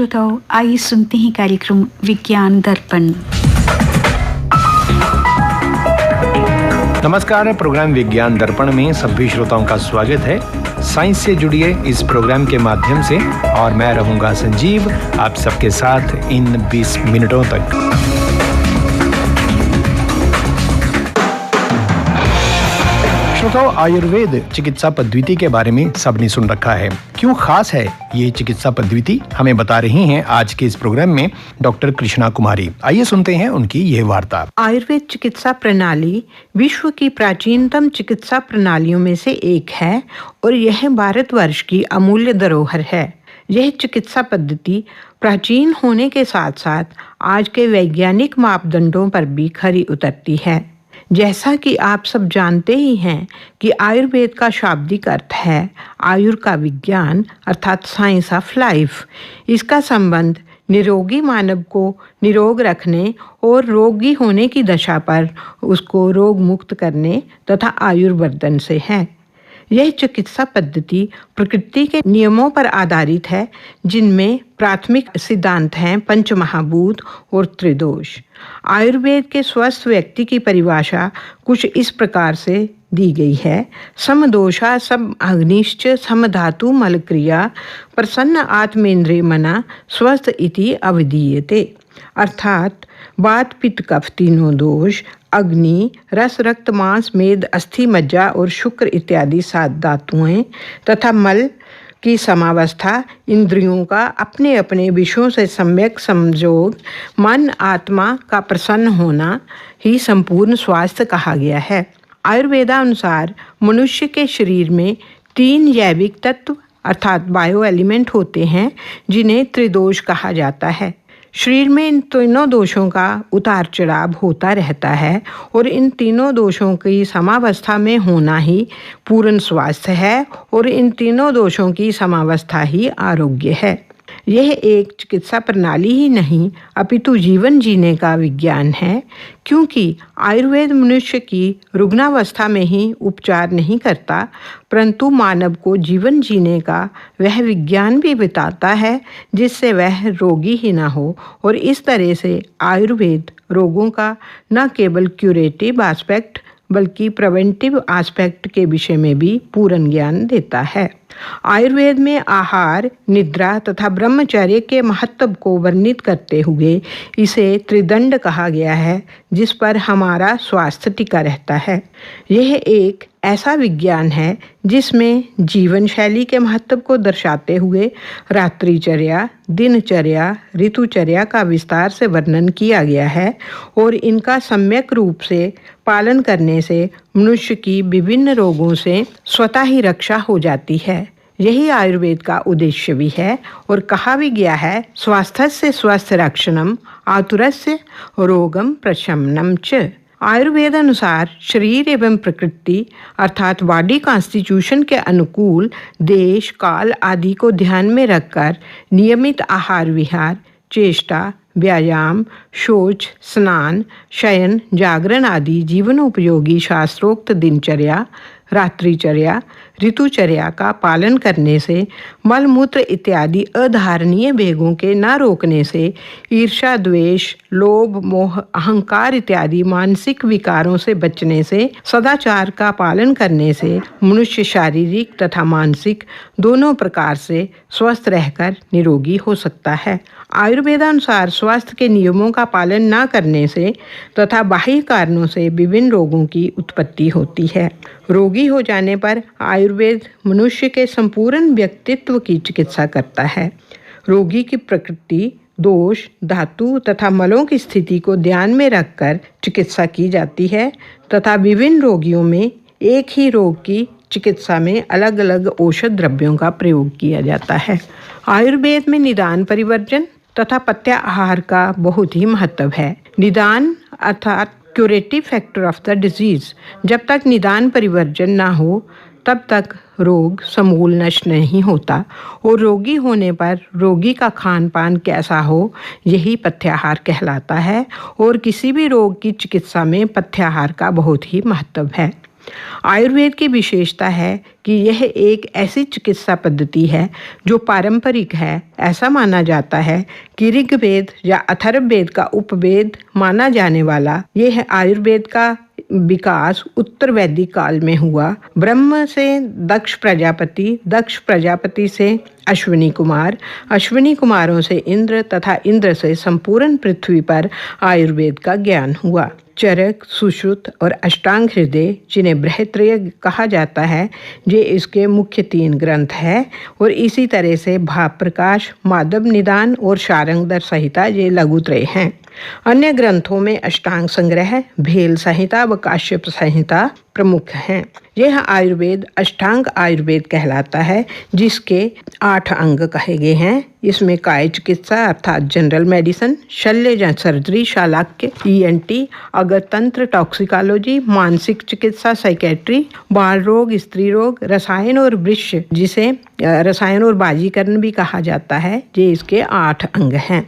श्रोताओं, आइए सुनते हैं कार्यक्रम विज्ञान दर्पण। नमस्कार। प्रोग्राम विज्ञान दर्पण में सभी श्रोताओं का स्वागत है। साइंस से जुड़िए इस प्रोग्राम के माध्यम से और मैं रहूंगा संजीव आप सबके साथ इन 20 मिनटों तक। श्रोताओं, आयुर्वेद चिकित्सा पद्धति के बारे में सबने सुन रखा है। क्यों खास है ये चिकित्सा पद्धति, हमें बता रही हैं आज के इस प्रोग्राम में डॉक्टर कृष्णा कुमारी। आइए सुनते हैं उनकी ये वार्ता। आयुर्वेद चिकित्सा प्रणाली विश्व की प्राचीनतम चिकित्सा प्रणालियों में से एक है और यह भारतवर्ष की अमूल्य धरोहर है। यह चिकित्सा पद्धति प्राचीन होने के साथ साथ आज के वैज्ञानिक मापदंडों पर भी खरी उतरती है। जैसा कि आप सब जानते ही हैं कि आयुर्वेद का शाब्दिक अर्थ है आयुर का विज्ञान अर्थात साइंस ऑफ लाइफ। इसका संबंध निरोगी मानव को निरोग रखने और रोगी होने की दशा पर उसको रोग मुक्त करने तथा आयुर्वर्धन से है। यह चिकित्सा पद्धति प्रकृति के नियमों पर आधारित है, जिनमें प्राथमिक सिद्धांत हैं पंचमहाभूत और त्रिदोष। आयुर्वेद के स्वस्थ व्यक्ति की परिभाषा कुछ इस प्रकार से दी गई है। समदोषा सब अग्निश्च समधातु मलक्रिया प्रसन्न आत्मेन्द्रिय मना स्वस्थ इति अवधीयते। अर्थात वात पित्त कफ तीनों दोष, अग्नि, रस, रक्त, मांस, मेद, अस्थि, मज्जा और शुक्र इत्यादि 7 धातुएं तथा मल की समावस्था, इंद्रियों का अपने अपने विषयों से सम्यक संयोग, मन आत्मा का प्रसन्न होना ही संपूर्ण स्वास्थ्य कहा गया है। आयुर्वेदानुसार मनुष्य के शरीर में 3 जैविक तत्व अर्थात बायो एलिमेंट होते हैं, जिन्हें त्रिदोष कहा जाता है। शरीर में इन तीनों दोषों का उतार चढ़ाव होता रहता है और इन तीनों दोषों की समावस्था में होना ही पूर्ण स्वास्थ्य है और इन तीनों दोषों की समावस्था ही आरोग्य है। यह एक चिकित्सा प्रणाली ही नहीं अपितु जीवन जीने का विज्ञान है, क्योंकि आयुर्वेद मनुष्य की रुग्णावस्था में ही उपचार नहीं करता, परंतु मानव को जीवन जीने का वह विज्ञान भी बताता है जिससे वह रोगी ही ना हो। और इस तरह से आयुर्वेद रोगों का न केवल क्यूरेटिव एस्पेक्ट बल्कि प्रिवेंटिव एस्पेक्ट के विषय में भी पूर्ण ज्ञान देता है। आयुर्वेद में आहार, निद्रा तथा ब्रह्मचर्य के महत्व को वर्णित करते हुए इसे त्रिदंड कहा गया है, जिस पर हमारा स्वास्थ्य टिका रहता है। यह एक ऐसा विज्ञान है जिसमें जीवन शैली के महत्व को दर्शाते हुए रात्रिचर्या, दिनचर्या, ऋतुचर्या का विस्तार से वर्णन किया गया है और इनका सम्यक रूप से पालन करने से मनुष्य की विभिन्न रोगों से स्वतः ही रक्षा हो जाती है। यही आयुर्वेद का उद्देश्य भी है और कहा भी गया है, स्वास्थ्यस्य स्वस्थ रक्षणम आतुरस्य रोगम प्रशमनम च। आयुर्वेद अनुसार शरीर एवं प्रकृति अर्थात बॉडी कॉन्स्टिट्यूशन के अनुकूल देश काल आदि को ध्यान में रखकर नियमित आहार विहार, चेष्टा, व्यायाम, शौच, स्नान, शयन, जागरण आदि जीवनोपयोगी शास्त्रोक्त दिनचर्या, रात्रिचर्या, ऋतुचर्या का पालन करने से मलमूत्र इत्यादि अधारणीय वेगों के न रोकने से ईर्ष्या, द्वेष, लोभ, मोह, अहंकार इत्यादि मानसिक विकारों से बचने से, सदाचार का पालन करने से मनुष्य शारीरिक तथा मानसिक दोनों प्रकार से स्वस्थ रहकर निरोगी हो सकता है। आयुर्वेदानुसार स्वास्थ्य के नियमों का पालन न करने से तथा बाह्य कारणों से विभिन्न रोगों की उत्पत्ति होती है। रोगी हो जाने पर आयुर्वेद मनुष्य के संपूर्ण व्यक्तित्व की चिकित्सा करता है। रोगी की प्रकृति, दोष, धातु तथा मलों की स्थिति को ध्यान में रखकर चिकित्सा की जाती है तथा विभिन्न रोगियों में एक ही रोग की चिकित्सा में अलग अलग औषध द्रव्यों का प्रयोग किया जाता है। आयुर्वेद में निदान, परिवर्जन तथा पथ्य आहार का बहुत ही महत्व है। निदान अर्थात curative factor of the disease. जब तक निदान परिवर्जन ना हो तब तक रोग समूल नष्ट नहीं होता और रोगी होने पर रोगी का खान पान कैसा हो यही पथ्याहार कहलाता है और किसी भी रोग की चिकित्सा में पथ्याहार का बहुत ही महत्व है। आयुर्वेद की विशेषता है कि यह एक ऐसी चिकित्सा पद्धति है जो पारंपरिक है। ऐसा माना जाता है कि ऋग्वेद या अथर्ववेद का उपवेद माना जाने वाला यह आयुर्वेद का विकास उत्तर वैदिक काल में हुआ। ब्रह्म से दक्ष प्रजापति, दक्ष प्रजापति से अश्विनी कुमार, अश्विनी कुमारों से इंद्र तथा इंद्र से संपूर्ण पृथ्वी पर आयुर्वेद का ज्ञान हुआ। चरक, सुश्रुत और अष्टांग हृदय, जिन्हें बृहत्रय कहा जाता है, ये इसके मुख्य 3 ग्रंथ है। और इसी तरह से भाव प्रकाश, माधव निदान और शारंगधर संहिता ये लघुत्रय हैं। अन्य ग्रंथों में अष्टांग संग्रह, भेल संहिता व काश्यप संहिता प्रमुख हैं। यह आयुर्वेद अष्टांग आयुर्वेद कहलाता है, जिसके 8 अंग कहे गए हैं। इसमें काय चिकित्सा अर्थात जनरल मेडिसिन, शल्य या सर्जरी शालाक्य, ENT, अगतंत्र टॉक्सिकोलॉजी, मानसिक चिकित्सा साइकेट्री, बाल रोग, स्त्री रोग, रसायन और वृक्ष, जिसे रसायन और बाजीकरण भी कहा जाता है, ये इसके 8 अंग हैं।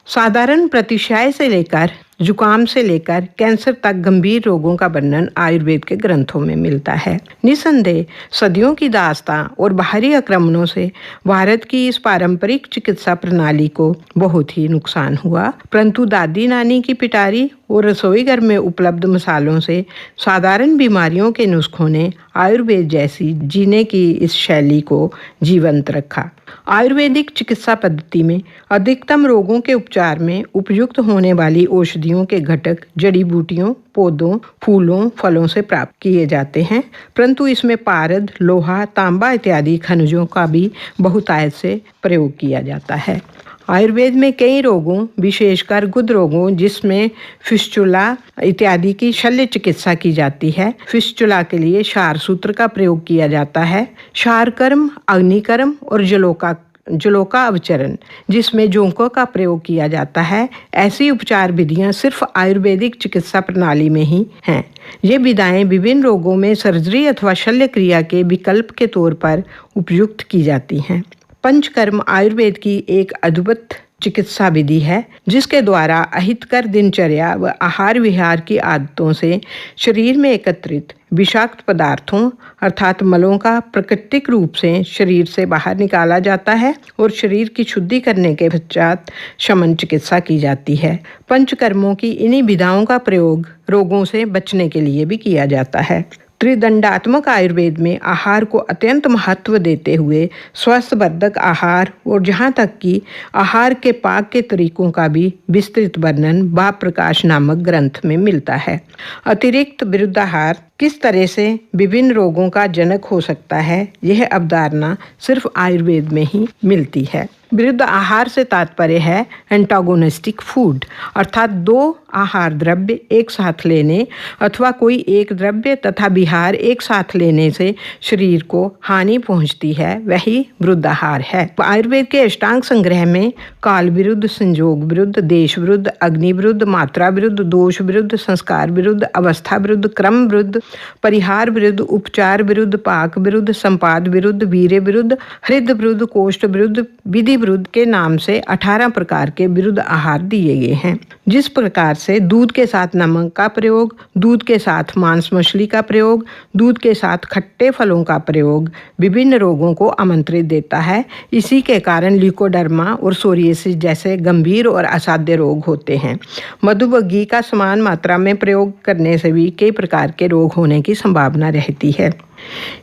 साधारण प्रतिशय से लेकर जुकाम से लेकर कैंसर तक गंभीर रोगों का वर्णन आयुर्वेद के ग्रंथों में मिलता है। निसंदेह सदियों की दास्तां और बाहरी आक्रमणों से भारत की इस पारंपरिक चिकित्सा प्रणाली को बहुत ही नुकसान हुआ, परंतु दादी नानी की पिटारी और रसोई घर में उपलब्ध मसालों से साधारण बीमारियों के नुस्खों ने आयुर्वेद जैसी जीने की इस शैली को जीवंत रखा। आयुर्वेदिक चिकित्सा पद्धति में अधिकतम रोगों के उपचार में उपयुक्त होने वाली औषधियों के घटक जड़ी बूटियों, पौधों, फूलों, फलों से प्राप्त किए जाते हैं, परंतु इसमें पारद, लोहा, तांबा इत्यादि खनिजों का भी बहुतायत से प्रयोग किया जाता है। आयुर्वेद में कई रोगों, विशेषकर गुद रोगों, जिसमें फिस्चुला इत्यादि की शल्य चिकित्सा की जाती है। फिस्चुला के लिए क्षार सूत्र का प्रयोग किया जाता है। क्षार कर्म, अग्निकर्म और जलोका अवचरण, जिसमें जोंकों का प्रयोग किया जाता है। ऐसी उपचार विधियां सिर्फ आयुर्वेदिक चिकित्सा प्रणाली में ही हैं। ये विधाएं विभिन्न रोगों में सर्जरी अथवा शल्य क्रिया के विकल्प के तौर पर उपयुक्त की जाती हैं। पंचकर्म आयुर्वेद की एक अद्भुत चिकित्सा विधि है, जिसके द्वारा अहितकर दिनचर्या व आहार विहार की आदतों से शरीर में एकत्रित विषाक्त पदार्थों अर्थात मलों का प्राकृतिक रूप से शरीर से बाहर निकाला जाता है और शरीर की शुद्धि करने के पश्चात शमन चिकित्सा की जाती है। पंचकर्मों की इन्हीं विधाओं का प्रयोग रोगों से बचने के लिए भी किया जाता है। त्रिदंडात्मक आयुर्वेद में आहार को अत्यंत महत्व देते हुए स्वास्थ्यवर्धक आहार और जहाँ तक कि आहार के पाक के तरीकों का भी विस्तृत वर्णन भाव प्रकाश नामक ग्रंथ में मिलता है। अतिरिक्त विरुद्धाहार किस तरह से विभिन्न रोगों का जनक हो सकता है, यह अवधारणा सिर्फ आयुर्वेद में ही मिलती है। विरुद्ध आहार से तात्पर्य है एंटागोनिस्टिक फूड, अर्थात 2 आहार द्रव्य एक साथ लेने अथवा कोई एक द्रव्य तथा विहार एक साथ लेने से शरीर को हानि पहुंचती है, वही विरुद्धाहार है। आयुर्वेद के अष्टांग संग्रह में काल विरुद्ध, संजोग विरुद्ध, देश विरुद्ध, अग्नि विरुद्ध, मात्रा विरुद्ध, दोष विरुद्ध, संस्कार विरुद्ध, अवस्था विरुद्ध, क्रम विरुद्ध, परिहार विरुद्ध, उपचार विरुद्ध, पाक विरुद्ध, संपाद विरुद्ध, वीर्य विरुद्ध, हृद विरुद्ध, कोष्ठ विरुद्ध, विधि विरुद्ध के नाम से 18 प्रकार के विरुद्ध आहार दिए गए हैं। जिस प्रकार से दूध के साथ नमक का प्रयोग, दूध के साथ मांस मछली का प्रयोग, दूध के साथ खट्टे फलों का प्रयोग विभिन्न रोगों को आमंत्रित देता है, इसी के कारण ल्यूकोडर्मा और सोरियासिस जैसे गंभीर और असाध्य रोग होते हैं। मधु व घी का समान मात्रा में प्रयोग करने से भी कई प्रकार के रोग होने की संभावना रहती है।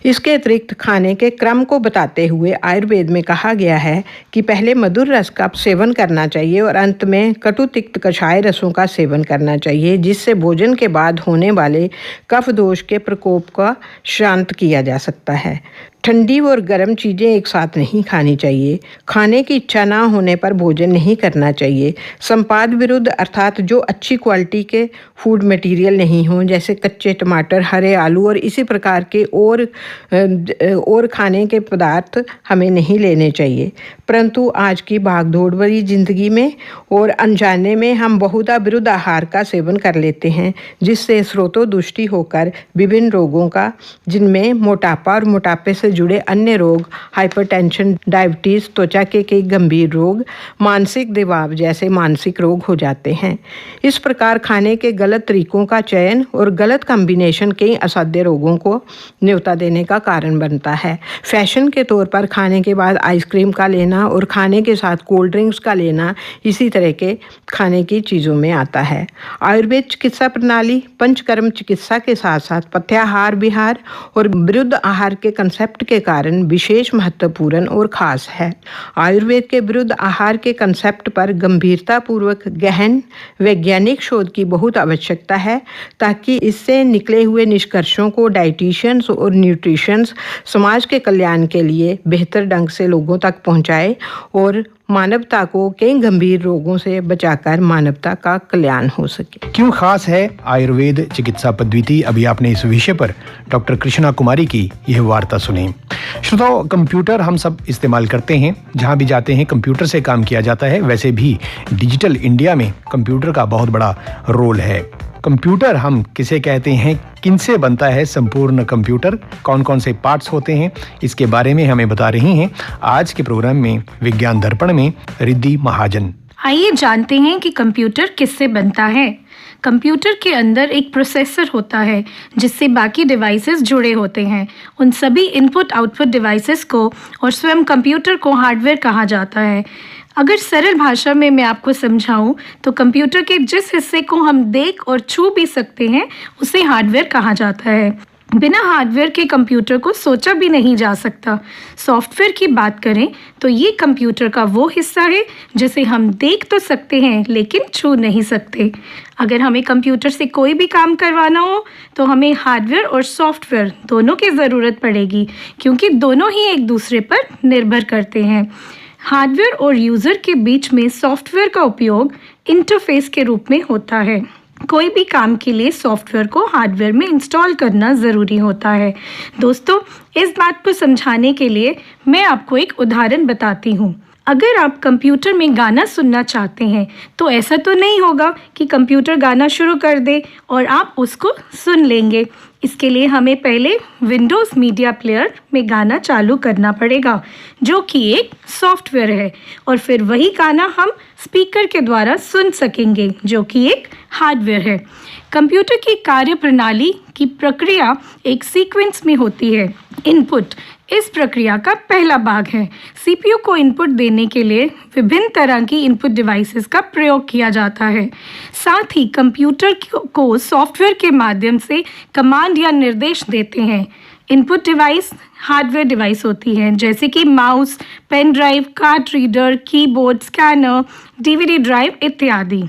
इसके अतिरिक्त खाने के क्रम को बताते हुए आयुर्वेद में कहा गया है कि पहले मधुर रस का सेवन करना चाहिए और अंत में कटु तिक्त कषाय रसों का सेवन करना चाहिए, जिससे भोजन के बाद होने वाले कफ दोष के प्रकोप का शांत किया जा सकता है। ठंडी और गर्म चीज़ें एक साथ नहीं खानी चाहिए। खाने की इच्छा ना होने पर भोजन नहीं करना चाहिए। संपाद विरुद्ध अर्थात जो अच्छी क्वालिटी के फूड मटेरियल नहीं हों, जैसे कच्चे टमाटर, हरे आलू और इसी प्रकार के और और खाने के पदार्थ हमें नहीं लेने चाहिए। परंतु आज की भागदौड़ भरी जिंदगी में और अनजाने में हम बहुधा विरुद्ध आहार का सेवन कर लेते हैं, जिससे स्रोतोदुष्टि होकर विभिन्न रोगों का, जिनमें मोटापा और मोटापे से जुड़े अन्य रोग, हाइपरटेंशन, डायबिटीज, त्वचा के कई गंभीर रोग, मानसिक दबाव जैसे मानसिक रोग हो जाते हैं। इस प्रकार खाने के गलत तरीकों का चयन और गलत कॉम्बिनेशन कई असाध्य रोगों को न्योता देने का कारण बनता है। फैशन के तौर पर खाने के बाद आइसक्रीम का लेना और खाने के साथ कोल्ड ड्रिंक्स का लेना इसी तरह के खाने की चीज़ों में आता है। आयुर्वेद चिकित्सा प्रणाली पंचकर्म चिकित्सा के साथ साथ पथ्याहार विहार और विरुद्ध आहार के कंसेप्ट के कारण विशेष महत्वपूर्ण और खास है। आयुर्वेद के विरुद्ध आहार के कंसेप्ट पर गंभीरतापूर्वक गहन वैज्ञानिक शोध की बहुत आवश्यकता है, ताकि इससे निकले हुए निष्कर्षों को डाइटिशियंस और न्यूट्रिशंस समाज के कल्याण के लिए बेहतर ढंग से लोगों तक पहुंचाए और मानवता को कई गंभीर रोगों से बचाकर मानवता का कल्याण हो सके। क्यों खास है आयुर्वेद चिकित्सा पद्धति? अभी आपने इस विषय पर डॉक्टर कृष्णा कुमारी की यह वार्ता सुनी। श्रोताओ, कंप्यूटर हम सब इस्तेमाल करते हैं, जहां भी जाते हैं कंप्यूटर से काम किया जाता है। वैसे भी डिजिटल इंडिया में कंप्यूटर का बहुत बड़ा रोल है। कंप्यूटर हम किसे कहते हैं, किनसे बनता है संपूर्ण कंप्यूटर, कौन कौन से पार्ट्स होते हैं, इसके बारे में हमें बता रही हैं आज के प्रोग्राम में विज्ञान दर्पण में रिद्धि महाजन। आइए जानते हैं कि कंप्यूटर किससे बनता है। कंप्यूटर के अंदर एक प्रोसेसर होता है जिससे बाकी डिवाइसेस जुड़े होते हैं। उन सभी इनपुट आउटपुट डिवाइसेस को और स्वयं कंप्यूटर को हार्डवेयर कहा जाता है। अगर सरल भाषा में मैं आपको समझाऊं तो कंप्यूटर के जिस हिस्से को हम देख और छू भी सकते हैं उसे हार्डवेयर कहा जाता है। बिना हार्डवेयर के कंप्यूटर को सोचा भी नहीं जा सकता। सॉफ्टवेयर की बात करें तो ये कंप्यूटर का वो हिस्सा है जिसे हम देख तो सकते हैं लेकिन छू नहीं सकते। अगर हमें कंप्यूटर से कोई भी काम करवाना हो तो हमें हार्डवेयर और सॉफ्टवेयर दोनों की ज़रूरत पड़ेगी, क्योंकि दोनों ही एक दूसरे पर निर्भर करते हैं। हार्डवेयर और यूज़र के बीच में सॉफ्टवेयर का उपयोग इंटरफेस के रूप में होता है। कोई भी काम के लिए सॉफ्टवेयर को हार्डवेयर में इंस्टॉल करना ज़रूरी होता है। दोस्तों, इस बात को समझाने के लिए मैं आपको एक उदाहरण बताती हूँ। अगर आप कंप्यूटर में गाना सुनना चाहते हैं तो ऐसा तो नहीं होगा कि कंप्यूटर गाना शुरू कर दे और आप उसको सुन लेंगे। इसके लिए हमें पहले विंडोज़ मीडिया प्लेयर में गाना चालू करना पड़ेगा, जो कि एक सॉफ्टवेयर है, और फिर वही गाना हम स्पीकर के द्वारा सुन सकेंगे, जो कि एक हार्डवेयर है। कंप्यूटर की कार्य प्रणाली की प्रक्रिया एक सीक्वेंस में होती है। इनपुट इस प्रक्रिया का पहला भाग है। सीपीयू को इनपुट देने के लिए विभिन्न तरह की इनपुट डिवाइसेस का प्रयोग किया जाता है। साथ ही कंप्यूटर को सॉफ्टवेयर के माध्यम से कमांड या निर्देश देते हैं। इनपुट डिवाइस हार्डवेयर डिवाइस होती हैं, जैसे कि mouse, pen drive, card reader, keyboard, scanner, DVD drive इत्यादि।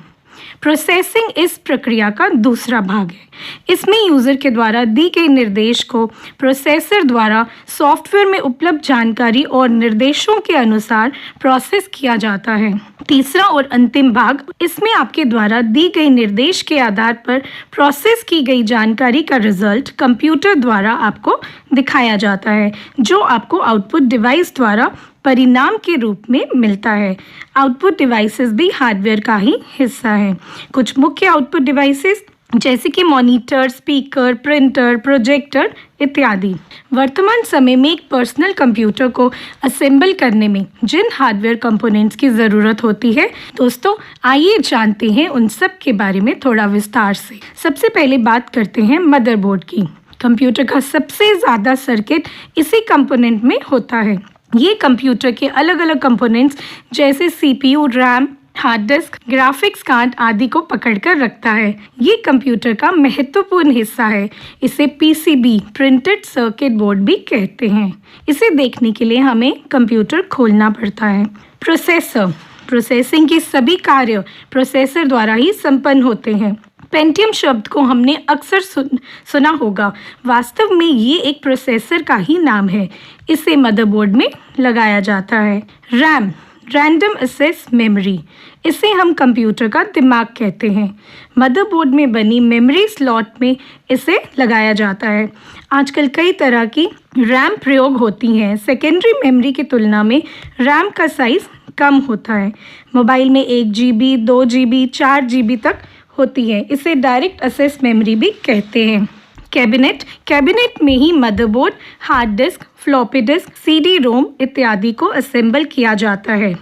प्रोसेसिंग इस प्रक्रिया का दूसरा भाग है। इसमें यूज़र के द्वारा दी गई निर्देश को प्रोसेसर द्वारा सॉफ्टवेयर में उपलब्ध जानकारी और निर्देशों के अनुसार प्रोसेस किया जाता है। तीसरा और अंतिम भाग, इसमें आपके द्वारा दी गई निर्देश के आधार पर प्रोसेस की गई जानकारी का रिजल्ट कंप्यूटर द्वारा आपको दिखाया जाता है, जो आपको आउटपुट डिवाइस द्वारा परिणाम के रूप में मिलता है। आउटपुट डिवाइसेस भी हार्डवेयर का ही हिस्सा है। कुछ मुख्य आउटपुट डिवाइसेस जैसे कि मॉनिटर, स्पीकर, प्रिंटर, प्रोजेक्टर इत्यादि। वर्तमान समय में एक पर्सनल कंप्यूटर को असेंबल करने में जिन हार्डवेयर कंपोनेंट्स की ज़रूरत होती है, दोस्तों आइए जानते हैं उन सब के बारे में थोड़ा विस्तार से। सबसे पहले बात करते हैं मदरबोर्ड की। कंप्यूटर का सबसे ज़्यादा सर्किट इसी कंपोनेंट में होता है। ये कंप्यूटर के अलग अलग कंपोनेंट्स जैसे CPU, RAM, hard disk, graphics card आदि को पकड़कर रखता है। ये कंप्यूटर का महत्वपूर्ण हिस्सा है। इसे पीसीबी, प्रिंटेड सर्किट बोर्ड भी कहते हैं। इसे देखने के लिए हमें कंप्यूटर खोलना पड़ता है। प्रोसेसर, प्रोसेसिंग के सभी कार्य प्रोसेसर द्वारा ही संपन्न होते हैं। पेंटियम शब्द को हमने अक्सर सुना होगा। वास्तव में ये एक प्रोसेसर का ही नाम है। इसे मदरबोर्ड में लगाया जाता है। रैम रैंडम एक्सेस मेमोरी, इसे हम कंप्यूटर का दिमाग कहते हैं। मदरबोर्ड में बनी मेमोरी स्लॉट में इसे लगाया जाता है। आजकल कई तरह की रैम प्रयोग होती हैं। सेकेंडरी मेमोरी की तुलना में रैम का साइज़ कम होता है। मोबाइल में 1 GB, 2 GB, 4 GB तक होती है। इसे डायरेक्ट एक्सेस मेमोरी भी कहते हैं। कैबिनेट में ही motherboard, hard disk, floppy disk, CD ROM इत्यादि को असेंबल किया जाता है।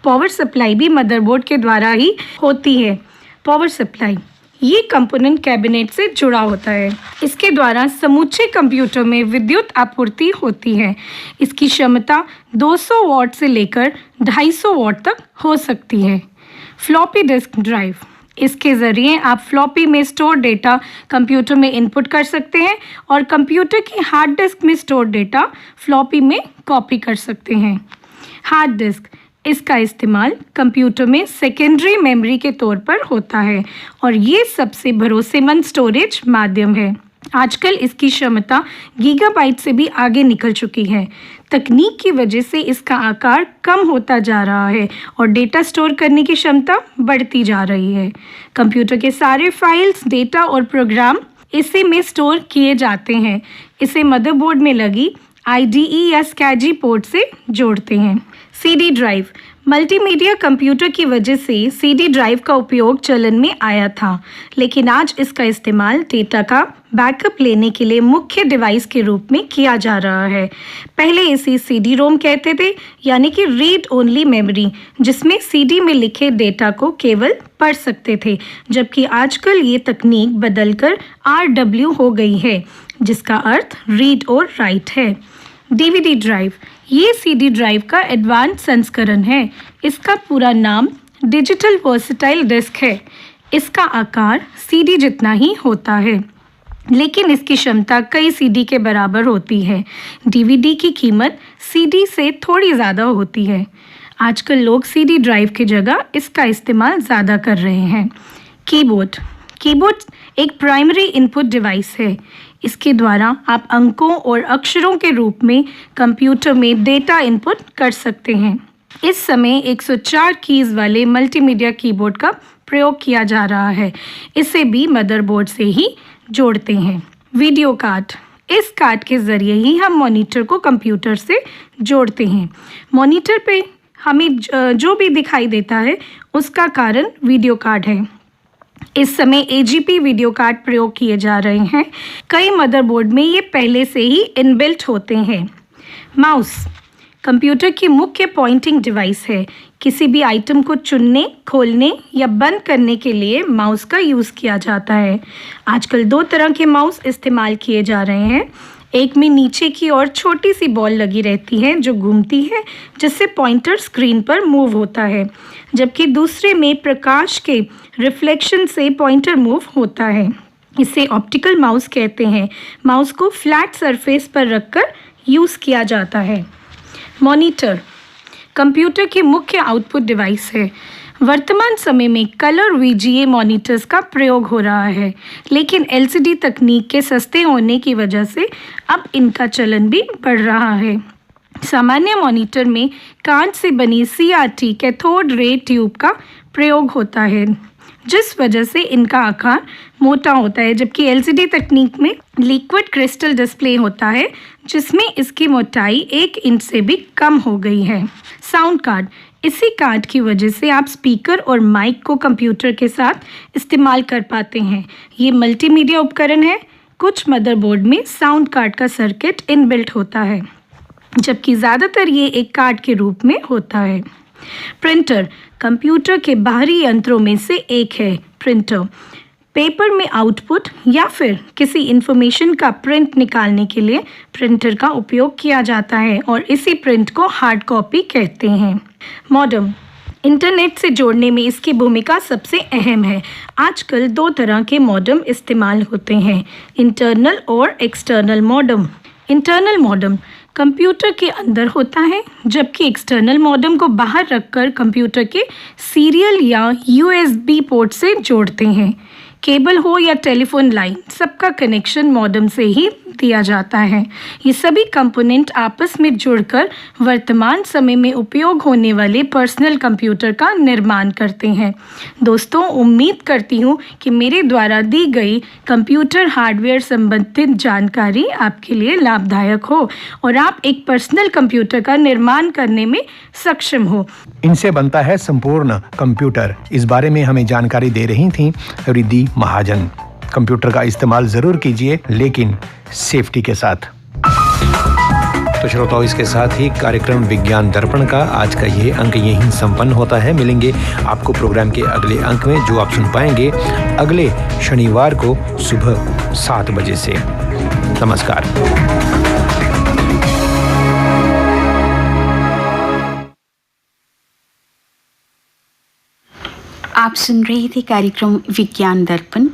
पावर सप्लाई भी मदरबोर्ड के द्वारा ही होती है। पावर सप्लाई ये कंपोनेंट कैबिनेट से जुड़ा होता है। इसके द्वारा समूचे कंप्यूटर में विद्युत आपूर्ति होती है। इसकी क्षमता 200 वॉट से लेकर 250 वॉट तक हो सकती है। फ्लॉपी डिस्क ड्राइव, इसके ज़रिए आप फ्लॉपी में स्टोर डेटा कंप्यूटर में इनपुट कर सकते हैं और कंप्यूटर की हार्ड डिस्क में स्टोर डेटा फ्लॉपी में कॉपी कर सकते हैं। हार्ड डिस्क, इसका इस्तेमाल कंप्यूटर में सेकेंडरी मेमोरी के तौर पर होता है और ये सबसे भरोसेमंद स्टोरेज माध्यम है। आजकल इसकी क्षमता गीगाबाइट से भी आगे निकल चुकी है। तकनीक की वजह से इसका आकार कम होता जा रहा है और डेटा स्टोर करने की क्षमता बढ़ती जा रही है। कंप्यूटर के सारे फाइल्स, डेटा और प्रोग्राम इसे में स्टोर किए जाते हैं। इसे मदरबोर्ड में लगी IDE या SCSI पोर्ट से जोड़ते हैं। CD ड्राइव, मल्टीमीडिया कंप्यूटर की वजह से CD ड्राइव का उपयोग चलन में आया था, लेकिन आज इसका इस्तेमाल डेटा का बैकअप लेने के लिए मुख्य डिवाइस के रूप में किया जा रहा है। पहले इसे CD रोम कहते थे, यानी कि रीड ओनली मेमोरी, जिसमें CD में लिखे डेटा को केवल पढ़ सकते थे, जबकि आजकल ये तकनीक बदलकर RW हो गई है, जिसका अर्थ रीड और राइट है। DVD ड्राइव, ये CD ड्राइव का एडवांस संस्करण है। इसका पूरा नाम डिजिटल वर्सेटाइल डिस्क है। इसका आकार CD जितना ही होता है, लेकिन इसकी क्षमता कई CD के बराबर होती है। DVD की कीमत CD से थोड़ी ज़्यादा होती है। आजकल लोग CD ड्राइव की जगह इसका इस्तेमाल ज़्यादा कर रहे हैं। कीबोर्ड एक प्राइमरी इनपुट डिवाइस है। इसके द्वारा आप अंकों और अक्षरों के रूप में कंप्यूटर में डेटा इनपुट कर सकते हैं। इस समय 104 कीज़ वाले मल्टीमीडिया कीबोर्ड का प्रयोग किया जा रहा है। इसे भी मदरबोर्ड से ही जोड़ते हैं। वीडियो कार्ड, इस कार्ड के ज़रिए ही हम मॉनिटर को कंप्यूटर से जोड़ते हैं। मॉनिटर पे हमें जो भी दिखाई देता है उसका कारण वीडियो कार्ड है। इस समय AGP वीडियो कार्ड प्रयोग किए जा रहे हैं। कई मदरबोर्ड में ये पहले से ही इनबिल्ट होते हैं। माउस कंप्यूटर की मुख्य पॉइंटिंग डिवाइस है। किसी भी आइटम को चुनने, खोलने या बंद करने के लिए माउस का यूज़ किया जाता है। आजकल 2 तरह के माउस इस्तेमाल किए जा रहे हैं। एक में नीचे की ओर छोटी सी बॉल लगी रहती है जो घूमती है, जिससे पॉइंटर स्क्रीन पर मूव होता है, जबकि दूसरे में प्रकाश के रिफ्लेक्शन से पॉइंटर मूव होता है। इसे ऑप्टिकल माउस कहते हैं। माउस को फ्लैट सरफेस पर रखकर यूज़ किया जाता है। मॉनिटर कंप्यूटर की मुख्य आउटपुट डिवाइस है। वर्तमान समय में कलर VGA मॉनिटर्स का प्रयोग हो रहा है, लेकिन LCD तकनीक के सस्ते होने की वजह से अब इनका चलन भी बढ़ रहा है। सामान्य मॉनिटर में कांच से बनी CRT कैथोड रे ट्यूब का प्रयोग होता है, जिस वजह से इनका आकार मोटा होता है, जबकि LCD तकनीक में लिक्विड क्रिस्टल डिस्प्ले होता है, जिसमें इसकी मोटाई 1 इंच से भी कम हो गई है। साउंड कार्ड, इसी कार्ड की वजह से आप स्पीकर और माइक को कंप्यूटर के साथ इस्तेमाल कर पाते हैं। ये मल्टीमीडिया उपकरण है। कुछ मदरबोर्ड में साउंड कार्ड का सर्किट इनबिल्ट होता है, जबकि ज़्यादातर ये एक कार्ड के रूप में होता है। प्रिंटर कंप्यूटर के बाहरी यंत्रों में से एक है। प्रिंटर पेपर में आउटपुट या फिर किसी इंफॉर्मेशन का प्रिंट निकालने के लिए प्रिंटर का उपयोग किया जाता है और इसी प्रिंट को हार्ड कॉपी कहते हैं। मॉडेम इंटरनेट से जोड़ने में इसकी भूमिका सबसे अहम है। आजकल 2 तरह के मॉडेम इस्तेमाल होते हैं, इंटरनल और external modem. Internal modem computer के अंदर होता है, जबकि एक्सटर्नल मॉडेम को बाहर रखकर कंप्यूटर के सीरियल या USB पोर्ट से जोड़ते हैं। केबल हो या टेलीफोन लाइन, सबका कनेक्शन मॉडेम से ही दिया जाता है। ये सभी कंपोनेंट आपस में जुड़कर वर्तमान समय में उपयोग होने वाले पर्सनल कंप्यूटर का निर्माण करते हैं। दोस्तों, उम्मीद करती हूँ कि मेरे द्वारा दी गई कंप्यूटर हार्डवेयर संबंधित जानकारी आपके लिए लाभदायक हो और आप एक पर्सनल कंप्यूटर का निर्माण करने में सक्षम हो। इनसे बनता है संपूर्ण कंप्यूटर। इस बारे में हमें जानकारी दे रही थी रिद्धि महाजन। कंप्यूटर का इस्तेमाल जरूर कीजिए, लेकिन सेफ्टी के साथ। तो श्रोताओं, इसके साथ ही कार्यक्रम विज्ञान दर्पण का आज का ये अंक यहीं संपन्न होता है। मिलेंगे आपको प्रोग्राम के अगले अंक में, जो आप सुन पाएंगे अगले शनिवार को सुबह 7 बजे से। नमस्कार। आप सुन रहे थे कार्यक्रम विज्ञान दर्पण।